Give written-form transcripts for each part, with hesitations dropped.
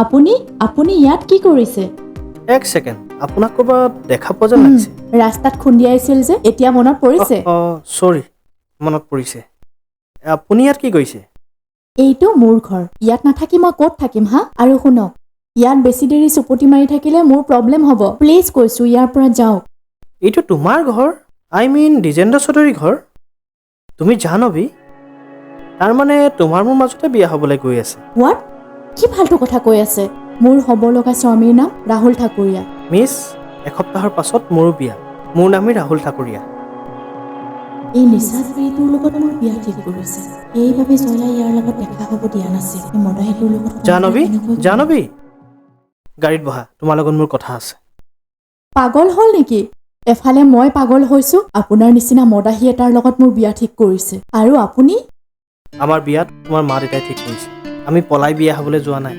আপুনি আপুনি ইয়াত কি কৰিছে? এক ছেকেণ্ড, আপোনাক ক'ৰবাত দেখা পোৱা যেন লাগিছে। ৰাস্তাত খুন্দিয়াইছিল যে, এতিয়া মনত পৰিছে? চৰি, মনত পৰিছে। আপুনি ইয়াত কি কৰিছে? এইটো মোৰ ঘৰ। ইয়াত নাথাকি মই ক'ত থাকিম হা? আৰু শুনক, ইয়াত বেছি দেৰি চুপতি মাৰি থাকিলে মোৰ প্ৰব্লেম হ'ব। প্লিজ কৈছোঁ, ইয়াৰ পৰা যাওক। এইটো তোমাৰ ঘৰ? দ্বিজেন্দ্ৰ চৌধুৰীৰ ঘৰ? তুমি জাহ্নৱী? তাৰমানে তোমাৰ মোৰ মাজতে বিয়া হ'বলৈ গৈ আছে। হোৱাট? কি ফাল্টু কথা কৈ আছে? মোৰ হ'ব লগা স্বামীৰ নাম ৰাহুল ঠাকুৰীয়া। মিছ, এসপ্তাহৰ পাছত মোৰো বিয়া। মোৰ নামেই ৰাহুল ঠাকুৰীয়া। এই নিচাধুৰীটোৰ লগত মোৰ বিয়া ঠিক কৰিছে। সেইবাবে জয়াই ইয়াৰ লগত দেখা হ'ব দিয়া নাছিল। মদাহীটোৰ লগত জাহ্নৱী, গাড়ীত বহা, তোমাৰ লগত মোৰ কথা আছে। পাগল হ'ল নেকি? এফালে মই পাগল হৈছোঁ, আপোনাৰ নিচিনা মদাহী এটাৰ লগত মোৰ বিয়া ঠিক কৰিছে। আৰু আপুনি? আমাৰ বিয়াত তোমাৰ মা দেউতাই ঠিক কৰিছে। আমি পলাই বিয়া হ'বলৈ যোৱা নাই।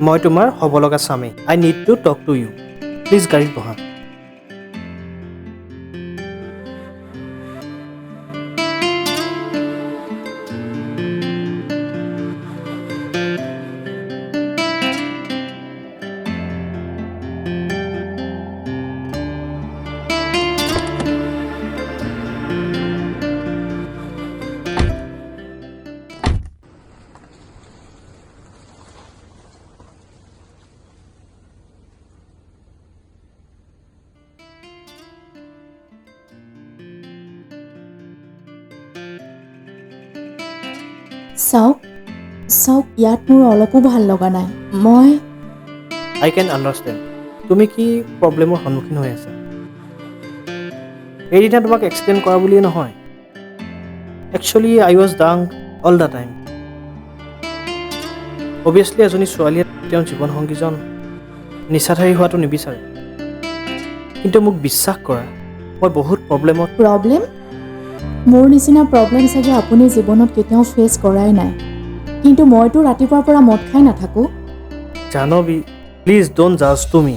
মই তোমাৰ হ'ব লগা স্বামী। I need to talk to you. Please গাড়ীত বহা। চাওক, ইয়াত মোৰ অলপো ভাল লগা নাই। I can understand. তুমি কি প্ৰব্লেমৰ সন্মুখীন হৈ আছা। সেইদিনা তোমাক এক্সপ্লেইন কৰা বুলিয়ে নহয়। একচুৱেলি আই ৱাজ ডাং অল দ্য টাইম। অভিয়াছলি এজনী ছোৱালীয়ে তেওঁৰ জীৱনসংগীজন নিচাধাৰী হোৱাটো নিবিচাৰে। কিন্তু মোক বিশ্বাস কৰা, মই বহুত প্ৰব্লেম? মোৰ নিচিনা প্ৰব্লেম চাগে আপুনি জীৱনত কেতিয়াও ফেচ কৰাই নাই। কিন্তু মইতো ৰাতিপুৱাৰ পৰা মদ খাই নাথাকোঁ। জাহ্নৱী, প্লিজ ডোণ্ট জাজ টু মি।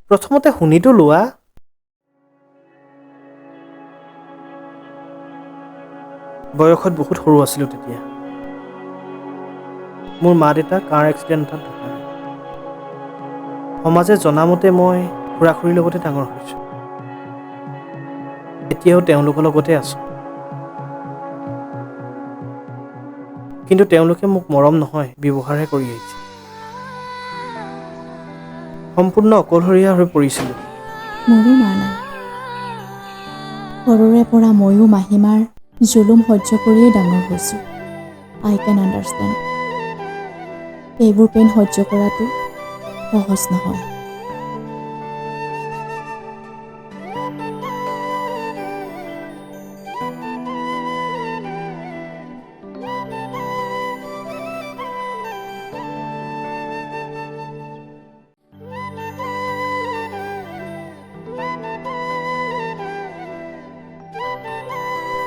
প্ৰথমতে শুনিতো লোৱা। বয়সত বহুত সৰু আছিলোঁ তেতিয়া। মোৰ মা দেউতা কাৰ এক্সিডেণ্টত ঢুকালে। সমাজে জনামতে মই খুৰা খুৰীৰ লগতে ডাঙৰ হৈছোঁ। এতিয়াও তেওঁলোকৰ লগতে আছোঁ। কিন্তু তেওঁলোকে মোক মৰম নহয়, ব্যৱহাৰহে কৰি আহিছে। সম্পূৰ্ণ অকলশৰীয়া হৈ পৰিছিলোঁ। মোৰো মা নাই। সৰুৰে পৰা ময়ো মাহীমাৰ জুলুম সহ্য কৰিয়েই ডাঙৰ হৈছোঁ। আই কেন আণ্ডাৰষ্টেণ্ড। এইবোৰ পেইন সহ্য কৰাটো সহজ নহয়।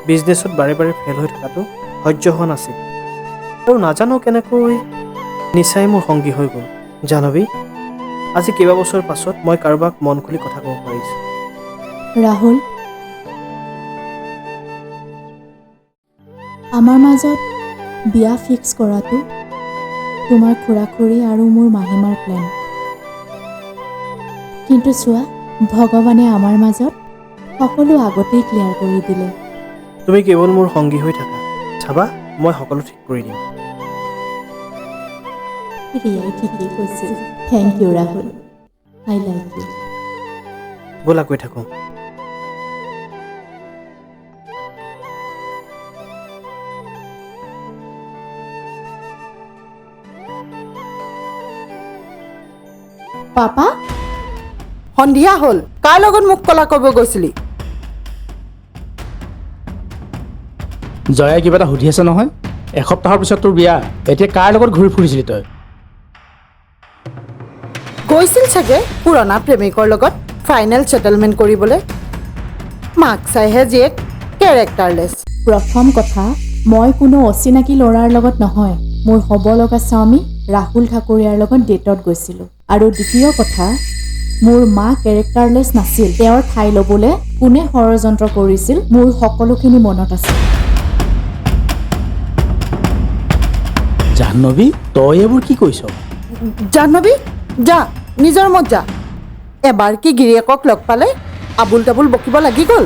বিজনেছত বাৰে বাৰে ফেইল হৈ থকাটো সহ্য হোৱা নাছিল। আৰু নাজানো কেনেকৈ নিচাই মোৰ সংগী হৈ গ'ল। জাহ্নৱী, আজি কেইবাবছৰ পাছত মই কাৰোবাক মন খুলি কথা ক'ব পাৰিছোঁ। ৰাহুল, আমাৰ মাজত বিয়া ফিক্স কৰাটো তোমাৰ খুৰা খুৰী আৰু মোৰ মাহীমাৰ প্লেন। কিন্তু চোৱা, ভগৱানে আমাৰ মাজত সকলো আগতেই ক্লিয়াৰ কৰি দিলে। তুমি কেৱল মোৰ সংগী হৈ থাকা। চাবা, মই সকলো ঠিক কৰি দিম। ৰিয়াই ঠিকেই কৈছিল। Thank you Rahul. I like you. ব'লা গৈ থাকোঁ। পাপা, সন্ধিয়া হ'ল। কাৰ লগত মোক কলা কৰিব গৈছিলি? জয়াই কিবা এটা সুধি আছে নহয়। এসপ্তাহৰ পিছত তোৰ বিয়া। এতিয়া কাৰ লগত ঘূৰি ফুৰিছিলি তই? গৈছিল চাগে পুৰণা প্ৰেমিকৰ লগত ফাইনেল ছেটেলমেণ্ট কৰিবলৈ। মাক চাইহে জীয়েক কেৰেক্টাৰলেছ। প্ৰথম কথা, মই কোনো অচিনাকি ল'ৰাৰ লগত নহয়, মোৰ হ'ব লগা স্বামী ৰাহুল ঠাকুৰীয়াৰ লগত ডেটত গৈছিলোঁ। আৰু দ্বিতীয় কথা, মোৰ মা কেৰেক্টাৰলেছ নাছিল। তেওঁৰ ঠাই ল'বলৈ কোনে ষড়যন্ত্ৰ কৰিছিল, মোৰ সকলোখিনি মনত আছে। জাহ্নৱী, তই এইবোৰ কি কৈছ? জাহ্নৱী যা নিজৰ মত যা এবাৰ কি গিৰিয়েকক লগ পালে আবুল তাবুল বকিব লাগি গ'ল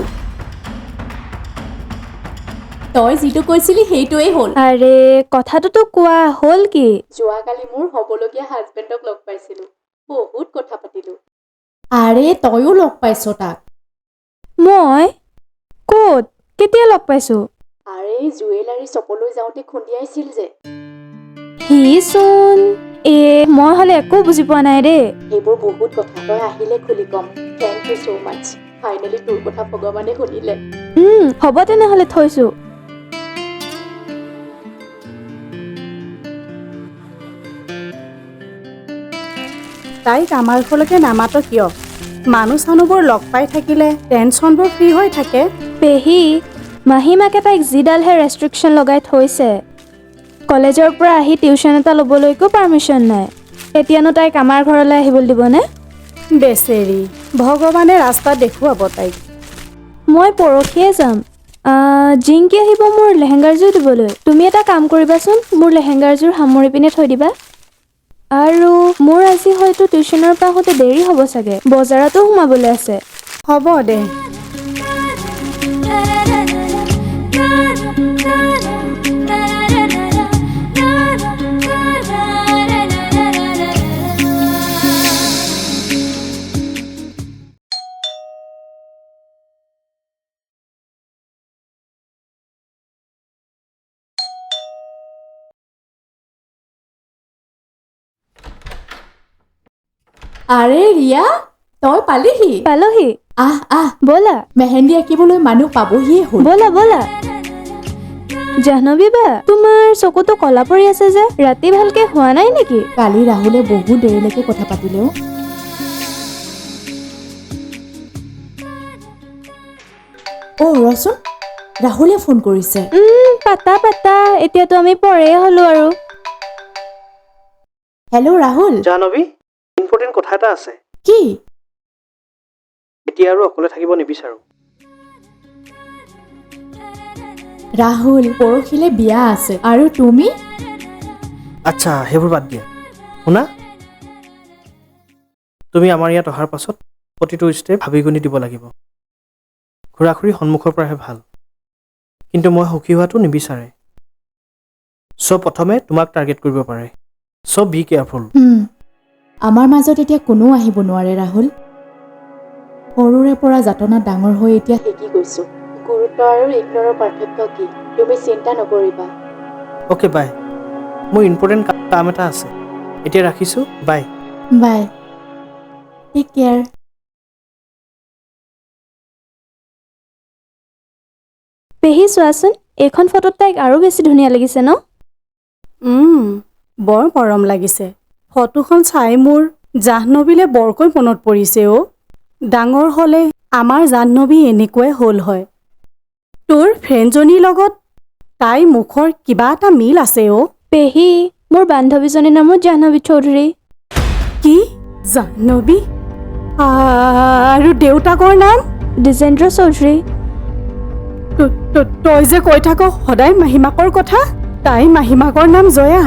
তই যিটো কৈছিলি সেইটোৱেই হ'ল আৰে কথাটোতো কোৱা হ'ল কি যোৱাকালি মোৰ হ'বলগীয়া হাজবেণ্ডক লগ পাইছিলোঁ বহুত কথা পাতিলোঁ আৰে তয়ো লগ পাইছ তাক মই ক'ত কেতিয়া লগ পাইছোঁ আৰে জুৱেলাৰী শ্বপলৈ যাওঁতে খুন্দিয়াইছিল যে সিচোন মই হ'লে একো বুজি পোৱা নাই দেই এইবোৰ বহুত কথা তই আহিলে খুলি ক'ম thank you so' much finally তোৰ কথা ভগৱানে শুনিলে হ'ব তেনেহ'লে থৈছোঁ তাইক আমাৰ ঘৰলৈকে নামাত কিয় মানুহ চানুহবোৰ লগ পাই থাকিলে টেনশ্যনবোৰ ফ্ৰী হৈ থাকে পেহী মাহীমাকে তাইক যিডালহে ৰেষ্ট্ৰিকশ্যন লগাই থৈছে কলেজৰ পৰা আহি টিউশ্যন এটা ল'বলৈকো পাৰ্মিশ্যন নাই এতিয়ানো তাইক আমাৰ ঘৰলৈ আহিবলৈ দিবনে বেচেৰি ভগৱানে ৰাস্তা দেখুৱাব তাইক মই পৰহিয়ে যাম জিংকি আহিব মোৰ লেহেংগাৰযোৰ দিবলৈ তুমি এটা কাম কৰিবাচোন মোৰ লেহেংগাৰযোৰ সামৰি পিনে থৈ দিবা আৰু মোৰ আজি হয়তো টিউশ্যনৰ পৰা আহোঁতে দেৰি হ'ব চাগে বজাৰতো সোমাবলৈ আছে হ'ব দে আৰে ৰিয়া তই পালিহি পালোহি আহ ব'লা মেহেন্দি আঁকিবলৈ মানুহ পাবহিয়ে হ'ল ব'লা জাহ্নৱী বা তোমাৰ চকুটো কলা পৰি আছে যে ৰাতি ভালকে হোৱা নাই নেকি কালি ৰাহুলে বহুত দেৰিলৈকে কথা পাতিলেও ৰচোন ৰাহুলে ফোন কৰিছে পাতা এতিয়াতো আমি পৰেই হ'লো আৰু হেল্ল' ৰাহুল জাহ্নৱী ইম্পৰ্টেণ্ট কথা এটা আছে কি এতিয়া আৰু অকলে থাকিব নিবিচাৰোঁ ৰাহুল পৰহিলে বিয়া আছে আৰু তুমি আচ্ছা সেইবোৰ বাদ দিয়া শুনা তুমি আমাৰ ইয়াত অহাৰ পাছত প্ৰতিটো ষ্টেপ ভাবি গুণি দিব লাগিব ঘূৰা ঘূৰি সন্মুখৰ পৰাহে ভাল কিন্তু মই সুখী হোৱাটো নিবিচাৰে চ' প্ৰথমে তোমাক টাৰ্গেট কৰিব পাৰে চ' বি কেয়াৰফুল আমাৰ মাজত এতিয়া কোনো আহিব নোৱাৰে ৰাহুল সৰুৰে পৰা যাতনাত ডাঙৰ হৈ এতিয়া শিকি গৈছো গুৰুত্ব আৰু ইগনৰৰ পাৰ্থক্য কি তুমি চিন্তা নকৰিবা অ'কে বাই মোৰ ইম্পৰ্টেণ্ট কাম এটা আছে এতিয়া ৰাখিছোঁ বাই বাই টেক কেয়াৰ পেহী চোৱাচোন এইখন ফটোত তাইক আৰু বেছি ধুনীয়া লাগিছে ন বৰ মৰম লাগিছে ফটোখন চাই মোৰ জাহ্নৱীলে বৰকৈ মনত পৰিছে ডাঙৰ হ'লে আমাৰ জাহ্নৱী এনেকুৱাই হ'ল হয় তোৰ ফ্ৰেণ্ডজনীৰ লগত তাই মুখৰ কিবা এটা মিল আছে পেহী মোৰ বান্ধৱীজনীৰ নামো জাহ্নৱী চৌধুৰী কি জাহ্নৱী আৰু দেউতাকৰ নাম দ্বিজেন্দ্ৰ চৌধুৰী তই যে কৈ থাক সদায় মাহীমাকৰ কথা তাই মাহীমাকৰ নাম জয়া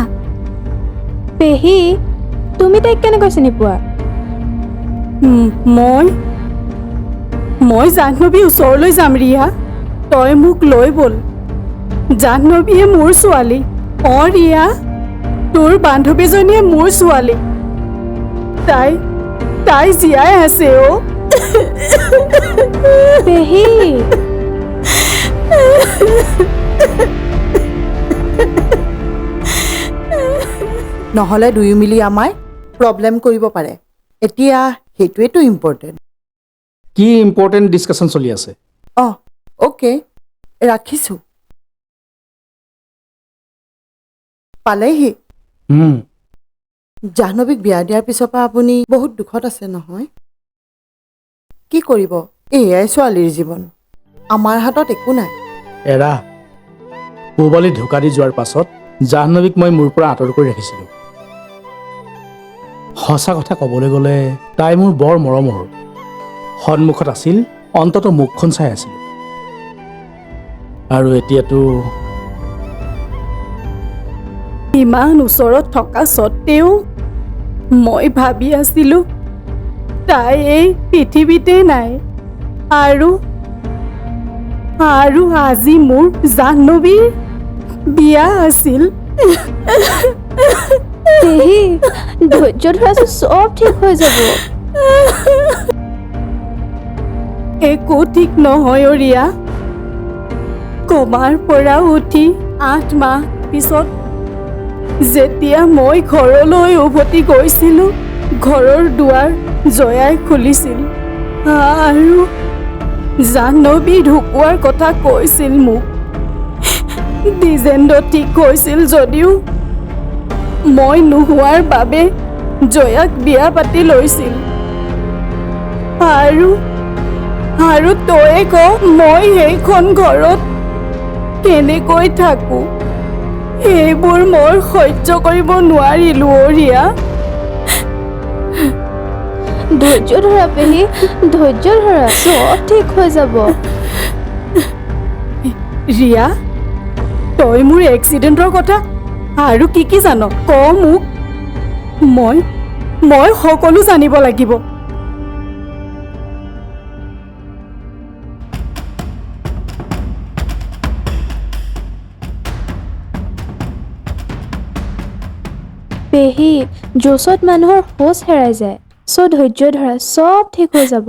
পেহী তুমি তাইক কেনেকৈ চিনি পোৱা মই জাহ্নৱী ওচৰলৈ যাম ৰিয়া তই মোক লৈ ব'ল জাহ্নৱীয়ে মোৰ ছোৱালী ৰিয়া তোৰ বান্ধৱীজনীয়ে মোৰ ছোৱালী তাই জীয়াই আছে পেহী নহ'লে দুয়ো মিলি আমাৰ প্ৰব্লেম কৰিব পাৰে এতিয়া সেইটোৱেতো ইম্পৰ্টেণ্ট কি ইম্পৰ্টেণ্ট ডিছকাশ্যন চলি আছে অ'কে ৰাখিছোঁ পালেহি জাহ্নৱীক বিয়া দিয়াৰ পিছৰ পৰা আপুনি বহুত দুখত আছে নহয় কি কৰিব এয়াই ছোৱালীৰ জীৱন আমাৰ হাতত একো নাই এৰা পূবালী ঢুকা দি যোৱাৰ পাছত জাহ্নৱীক মই মোৰ পৰা আঁতৰ কৰি ৰাখিছিলোঁ সঁচা কথা ক'বলৈ গ'লে তাই মোৰ বৰ মৰমৰ সন্মুখত আছিল অন্ততঃ মুখখন চাই আছিলোঁ আৰু এতিয়াতো ইমান ওচৰত থকা স্বত্তেও মই ভাবি আছিলোঁ তাই এই পৃথিৱীতে নাই আৰু আৰু আজি মোৰ জাহ্নৱীৰ বিয়া আছিল। পেহী ধৈৰ্য ধৰাচোন, চব ঠিক হৈ যাব। একো ঠিক নহয় অ' ৰিয়া। কমাৰ পৰা উঠি 8 মাহ পিছত যেতিয়া মই ঘৰলৈ উভতি গৈছিলোঁ, ঘৰৰ দুৱাৰ জয়াই খুলিছিল আৰু জাহ্নৱী ঢুকোৱাৰ কথা কৈছিল মোক। দ্বিজেন্দ্ৰ ঠিক হৈছিল যদিও মই নোহোৱাৰ বাবে জয়াক বিয়া পাতি লৈছিল। আৰু তয়ে ক, মই সেইখন ঘৰত কেনেকৈ থাকোঁ? এইবোৰ মই সহ্য কৰিব নোৱাৰিলোঁ অ' ৰিয়া। ধৈৰ্য ধৰা পেহী, ধৈৰ্য ধৰা, চব ঠিক হৈ যাব। ৰিয়া, তই মোৰ এক্সিডেণ্টৰ কথা আৰু কি কি জান? ক মোক। মই সকলো জানিব লাগিব। পেহী, জোচত মানুহৰ হোচ হেৰাই যায়। চ' ধৈৰ্য ধৰা, চব ঠিক হৈ যাব।